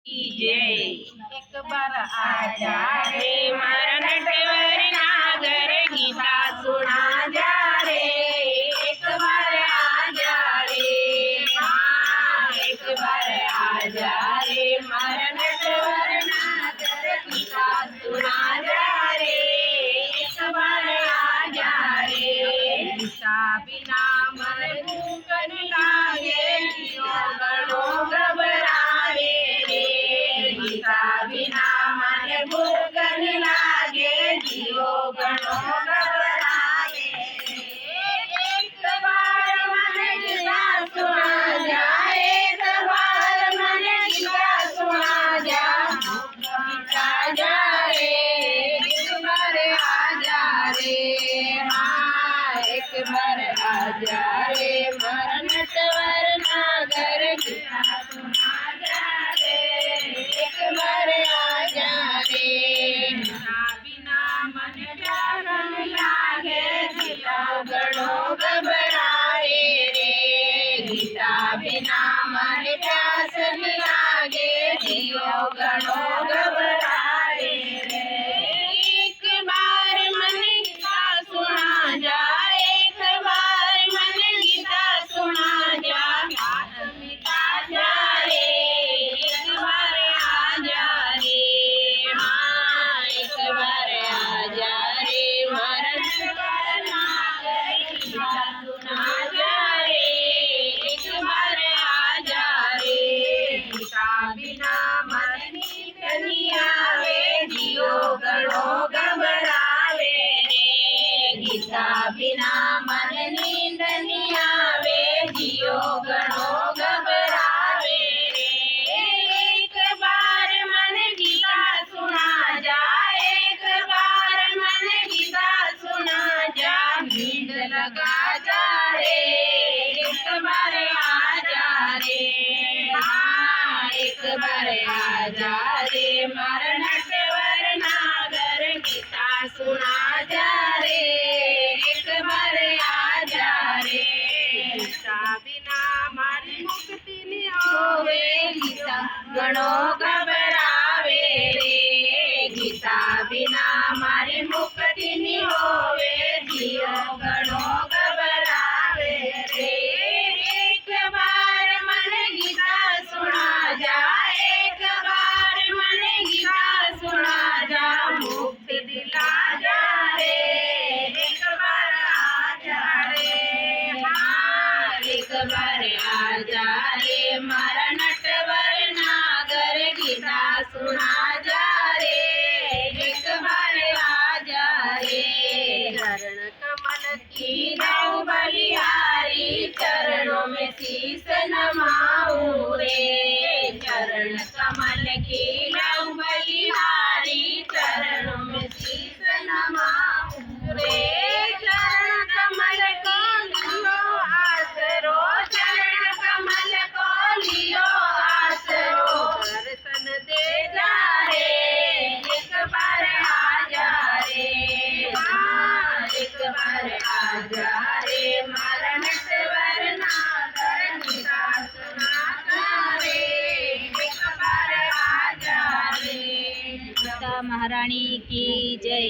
जय। एक बार आजा रे मारा नटवर नागर गीता सुना जा रे। एक बार आजा रे, हाँ एक बार आजा रे मारा नटवर नागर गीता सुना जा रे। एक बार आजा रे, गीता बिना मन भूखन लागे जियो घणो घबरावे रे। गीता बिना मन भूखन लागे जियो घणो घबरावे रे। एक बार मन गीता सुना जा, एक बार मन गीता सुना जा। आजा रे, एक बार आजा रे, हाँ एक बार आजा रे मारा नटवर नागर गीता सुना जा रे। एक बार आजा रे, गीता बिना मन प्यारन लागे जियो घणो घबराए रे। गीता बिना मन प्यासन लागे जियो घणो घबराए रे। एक बार मन गीता सुना जा, एक बार मन गीता सुना जा। हाथ मिटा जा रे, एक बार आजा रे, हाँ एक बार आजा रे मारा नटवर नागर गीता सुना जा रे। एक बार आजा रे, गीता बिना मन नींद नहीं आवे जियो घणो घबरावे रे। गीता बिना मन नींद नहीं आवे जियो घणो घबरावे रे। एक बार मन गीता सुना जा, एक बार मन गीता सुना जा। नींद लगा जा रे, एक बार आजा रे, हाँ एक बार आजा रे मारा नटवर नागर गीता सुना जा रे। एक बार आजा रे, गीता बिना मारी मुक्ति नहीं होवे गीता घणो घबरावे रे। गीता बिना मारी मुक्ति नहीं होवे जियो घणो घबरावे रे। एक बार मन गीता सुना जा, एक बार मन गीता सुना जा। मुक्ति दिला जा रे, एक बार आजा रे, हाँ एक बार आजा रे मारा नटवर नागर गीता सुना जा रे। एक बार आजा रे, चरण कमल की जाऊं बलिहारी, चरणों में शीस नमाऊं रे। चरण कमल की जाऊं बलिहारी, चरणों में शीस नमाऊं रे। चरण कमल को लियो आसरो, चरण कमल को लियो आसरो। दर्शन दे जा रे, एक बार आजा रे, हाँ एक बार आजा रे मारा नटवर नागर गीता सुना जा रे। एक बार आजा रे। गीता महारानी की जय।